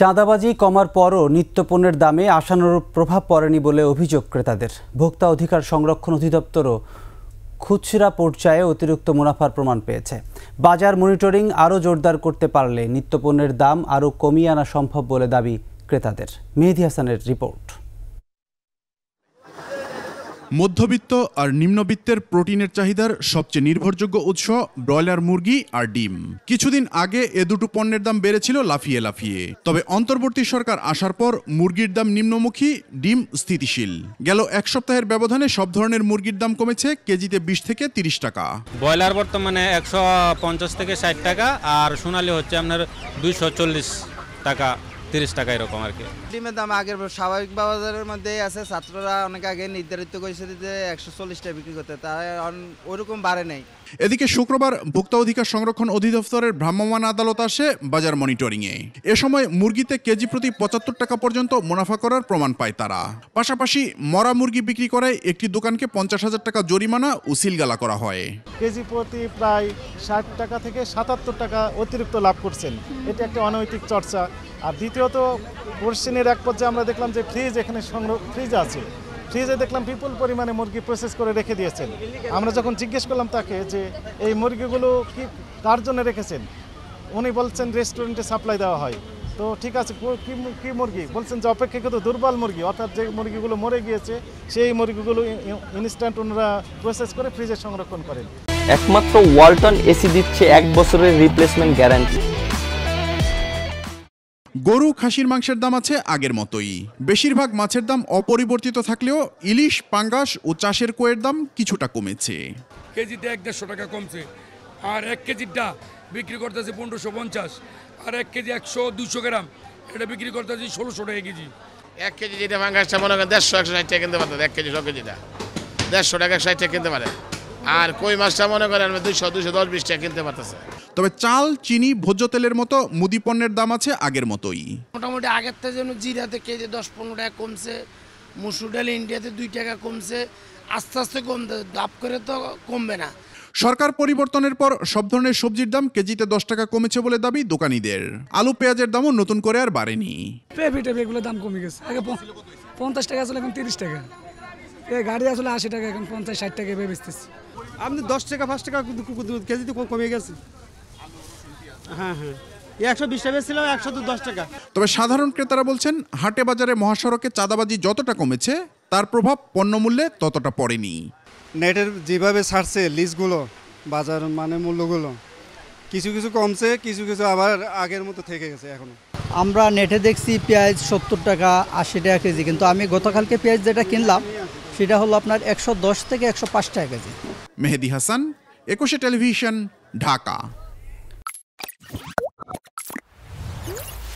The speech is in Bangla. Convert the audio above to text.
চাঁদাবাজি কমার পরও নিত্যপণ্যের দামে আশানুরূপ প্রভাব পড়েনি বলে অভিযোগ ক্রেতাদের। ভোক্তা অধিকার সংরক্ষণ অধিদপ্তরও খুচরা পর্যায়ে অতিরিক্ত মুনাফার প্রমাণ পেয়েছে। বাজার মনিটরিং আরও জোরদার করতে পারলে নিত্যপণ্যের দাম আরও কমিয়ে আনা সম্ভব বলে দাবি ক্রেতাদের। মেহেদী হাসানের রিপোর্ট। মধ্যবিত্ত আর নিম্নবিত্তের প্রোটিনের চাহিদার সবচেয়ে নির্ভরযোগ্য উৎস ব্রয়লার মুরগি আর ডিম। কিছুদিন আগে এ দুটো পণ্যের দাম বেড়েছিল লাফিয়ে লাফিয়ে। তবে অন্তর্বর্তী সরকার আসার পর মুরগির দাম নিম্নমুখী, ডিম স্থিতিশীল। গেল এক সপ্তাহের ব্যবধানে সব ধরনের মুরগির দাম কমেছে কেজিতে 20 থেকে 30 টাকা। ব্রয়লার বর্তমানে 150 থেকে 60 টাকা, আর সোনালী হচ্ছে আপনার 240 টাকা 30 টাকা এরকম আর কি। ডিমের দাম আগের স্বাভাবিক বাজারের মধ্যেই আছে। ছাত্ররা অনেক আগে নির্ধারিত করেছে যে 140 টাকা বিক্রি করতে, তারা ওইরকম বাড়ে নেই। এদিকে শুক্রবার ভোক্তা অধিকার সংরক্ষণ অধিদপ্তরের ভ্রাম্যমাণ আদালত আসে বাজার মনিটরিংয়ে। এ সময় মুরগিতে কেজি প্রতি 75 টাকা পর্যন্ত মুনাফা করার প্রমাণ পায় তারা। পাশাপাশি মরা মুরগি বিক্রি করায় একটি দোকানকে 50,000 টাকা জরিমানা ও সিলগালা করা হয়। কেজি প্রতি প্রায় 60 টাকা থেকে 77 টাকা অতিরিক্ত লাভ করছেন। এটা একটা অনৈতিক চর্চা। আর দ্বিতীয়ত কোশ্চেনের এক পর্যায়ে আমরা দেখলাম যে এখানে ফ্রিজ আছে, ফ্রিজে দেখলাম বিপুল পরিমাণে মুরগি প্রসেস করে রেখে দিয়েছেন। আমরা যখন জিজ্ঞেস করলাম তাকে যে এই মুরগিগুলো কি কার জন্য রেখেছেন, উনি বলছেন রেস্টুরেন্টে সাপ্লাই দেওয়া হয়। তো ঠিক আছে, কি মুরগি বলছেন যে অপেক্ষাকৃত দুর্বল মুরগি, অর্থাৎ যে মুরগিগুলো মরে গিয়েছে সেই মুরগিগুলো ইনস্ট্যান্ট ওনারা প্রসেস করে ফ্রিজে সংরক্ষণ করেন। একমাত্র ওয়ালটন এসি দিচ্ছে 1 বছরের রিপ্লেসমেন্ট গ্যারান্টি। গরু খাসির মাংসের দাম আছে আগের মতোই। বেশিরভাগ মাছের দাম অপরিবর্তিত থাকলেও ইলিশ, পাঙ্গাস ও চাষের কোয়ের দাম কিছুটা কমেছে। কেজিতে 150 টাকা কমছে, আর 1 কেজিটা বিক্রি করতেছে 1550, আর 1 কেজি 100-200 গ্রাম এটা বিক্রি করতেছে 1600 টাকা কেজি। 1 কেজি যেটা পাঙ্গাসটা মনে করেন 150-160 টাকা কিনতে পারতেন। 1 কেজি 100 কেজিটা 150 টাকা 60 টাকা কিনতে পারে, আর কই মাছটা মনে করেন 200-210-20 টাকা কিনতে পারতেছে। তবে চাল, চিনি, ভোজ্য তেলের মতো মুদি পণ্যের দাম আছে আগের মতোই। মোটামুটি আগের থেকে যেন জিরাতে কেজি 10-15 টাকা কমছে, মসুর ডাল ইন্ডিয়াতে 2 টাকা কমছে, আস্তে আস্তে কমবে, দাপ করে তো কমবে না। সরকার পরিবর্তনের পর সব ধরনের সবজির দাম কেজিতে 10 টাকা কমেছে বলে দাবি দোকানীদের। আলু, পেঁয়াজের দামও নতুন করে আর বাড়েনি। এগুলোর দাম কমে গেছে। আগে 50 টাকা ছিল, এখন 30 টাকা। এই গাড়ি আসলে 80 টাকা, এখন 50-60 টাকা বেচতেছে। আপনি 10 টাকা 5 টাকা কেজিতে কমে গেছে। হ্যাঁ, 120 টাকা ছিল, 110 টাকা। তবে সাধারণ ক্রেতারা বলছেন হাটে বাজারে মহাসড়কে চাঁদাবাজি যতটা কমেছে তার প্রভাব পণ্যমূল্যে ততটা পড়েনি। নেটের যেভাবে ছাড়ছে লিস্টগুলো, বাজার মানে মূল্যগুলো কিছু কিছু কমছে, কিছু কিছু আবার আগের মতো থেকে গেছে এখনো। আমরা নেটে দেখছি পেঁয়াজ 70 টাকা 80 টাকা কেজি, কিন্তু আমি গতকালকে পেঁয়াজ যেটা কিনলাম সেটা হলো আপনার 110 থেকে 105 টাকা কেজি। মেহেদী হাসান, 21 টেলিভিশন, ঢাকা।